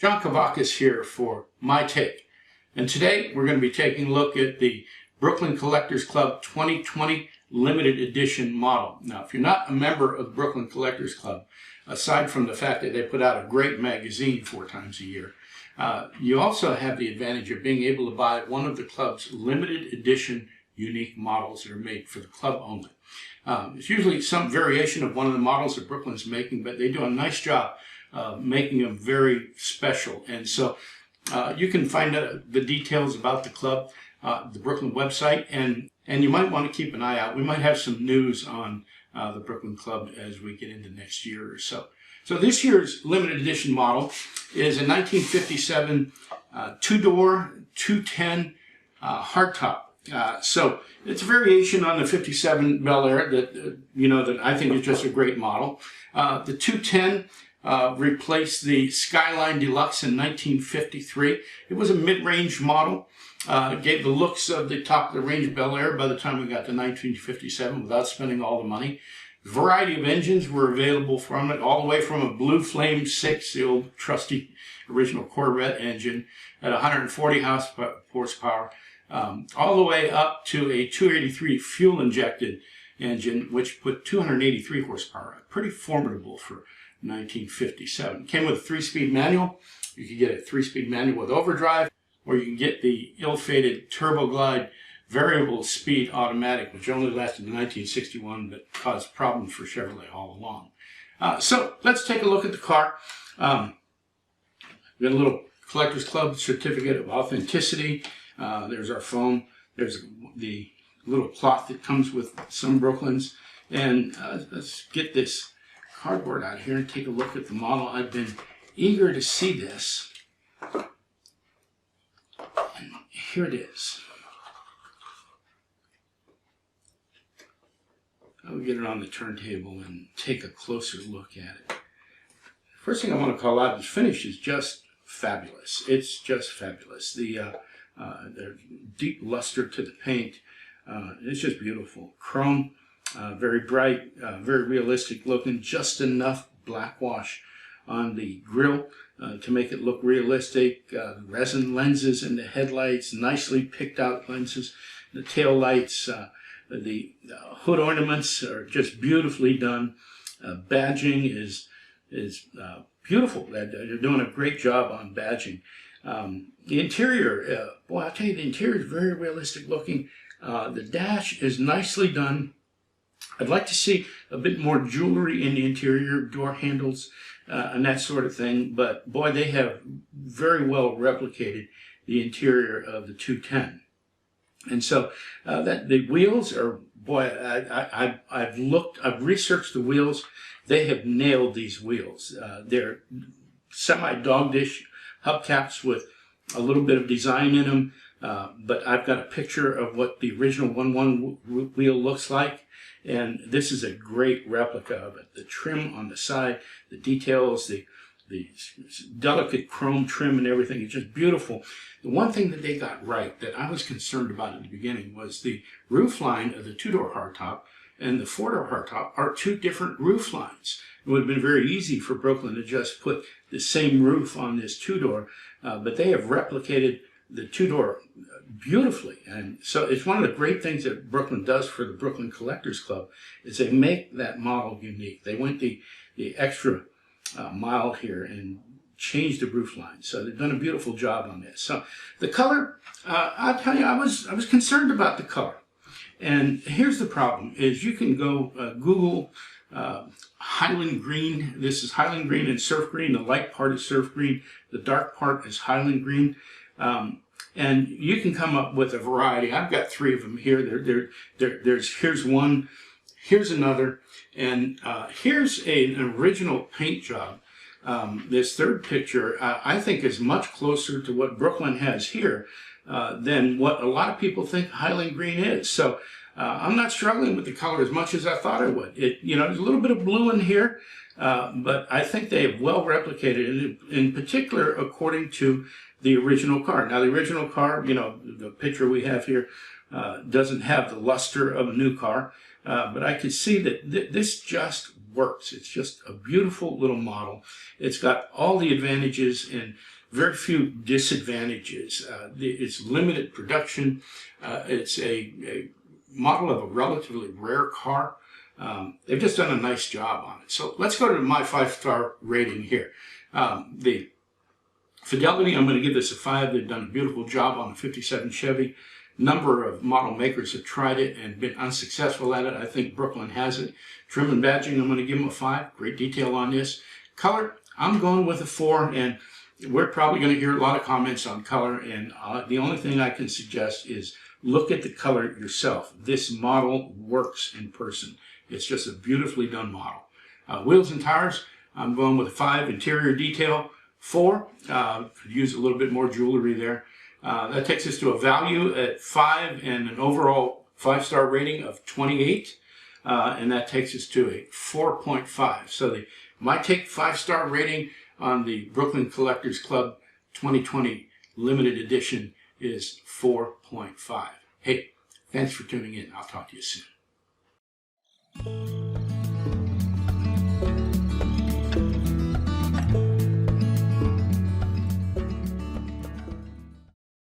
John Kavakis here for My Take. And today we're going to be taking a look at the Brooklyn Collectors Club 2020 limited edition model. Now, if you're not a member of the Brooklyn Collectors Club, aside from the fact that they put out a great magazine 4 times a year, you also have the advantage of being able to buy one of the club's limited edition unique models that are made for the club only. It's usually some variation of one of the models that Brooklyn's making, but they do a nice job making them very special. And so you can find the details about the club, the Brooklyn website, and you might want to keep an eye out. We might have some news on the Brooklyn Club as we get into next year or so. So this year's limited edition model is a 1957 two-door, 210 hardtop. So it's a variation on the 57 Bel Air that, that I think is just a great model. The 210 replaced the Skyline Deluxe in 1953. It was a mid-range model. It gave the looks of the top-of-the-range Bel Air by the time we got to 1957 without spending all the money. A variety of engines were available from it, all the way from a Blue Flame 6, the old trusty original Corvette engine at 140 horsepower, all the way up to a 283 fuel-injected engine, which put 283 horsepower. Pretty formidable for 1957. Came with a 3-speed manual. You could get a 3-speed manual with overdrive, or you can get the ill-fated Turbo Glide variable speed automatic, which only lasted to 1961 but caused problems for Chevrolet all along. So let's take a look at the car. We've got a little Collectors Club certificate of authenticity. There's our phone. There's the little cloth that comes with some Brooklyns. And let's get this cardboard out here and take a look at the model. I've been eager to see this. And here it is. I'll get it on the turntable and take a closer look at it. First thing I want to call out, the finish is just fabulous. It's just fabulous. The deep luster to the paint, it's just beautiful. Chrome, very bright, very realistic looking, just enough black wash on the grille to make it look realistic. Resin lenses in the headlights, nicely picked out lenses. The tail lights, the hood ornaments are just beautifully done. Badging is beautiful. They're doing a great job on badging. The interior, boy, I'll tell you, the interior is very realistic looking. The dash is nicely done. I'd like to see a bit more jewelry in the interior, door handles, and that sort of thing. But boy, they have very well replicated the interior of the 210. And so that the wheels are, boy, I've researched the wheels. They have nailed these wheels. They're semi-dogdish hubcaps with a little bit of design in them. But I've got a picture of what the original 1-1 wheel looks like. And this is a great replica of it. The trim on the side, the details, the delicate chrome trim and everything, it's just beautiful. The one thing that they got right that I was concerned about at the beginning was the roof line of the 2-door hardtop and the 4-door hardtop are 2 different roof lines. It would have been very easy for Brooklyn to just put the same roof on this 2-door, but they have replicated the 2-door beautifully. And so it's one of the great things that Brooklyn does for the Brooklyn Collectors Club is they make that model unique. They went the extra mile here and changed the roof line. So they've done a beautiful job on this. So the color, I'll tell you, I was concerned about the color. And here's the problem, is you can go Google Highland Green. This is Highland Green and Surf Green. The light part is Surf Green. The dark part is Highland Green. And you can come up with a variety. I've got 3 of them here. Here's one, here's another, and here's an original paint job. This third picture, I think, is much closer to what Brooklyn has here than what a lot of people think Highland Green is. So I'm not struggling with the color as much as I thought I would. There's a little bit of blue in here, but I think they have well replicated it, in particular according to the original car. Now, the original car, the picture we have here doesn't have the luster of a new car. but I can see that this just works. It's just a beautiful little model. It's got all the advantages and very few disadvantages. It's limited production. It's a model of a relatively rare car. They've just done a nice job on it. So let's go to my 5-star rating here. The fidelity, I'm going to give this a 5. They've done a beautiful job on the 57 Chevy. Number of model makers have tried it and been unsuccessful at it. I think Brooklyn has it. Trim and badging, I'm going to give them a 5. Great detail on this. Color, I'm going with a 4, and we're probably going to hear a lot of comments on color, and the only thing I can suggest is look at the color yourself. This model works in person. It's just a beautifully done model. Wheels and tires, I'm going with a 5. Interior detail, 4. Could use a little bit more jewelry there. That takes us to a value at 5 and an overall 5-star rating of 28. And that takes us to a 4.5. So my take 5-star rating on the Brooklyn Collectors Club 2020 limited edition is 4.5. Hey, thanks for tuning in. I'll talk to you soon.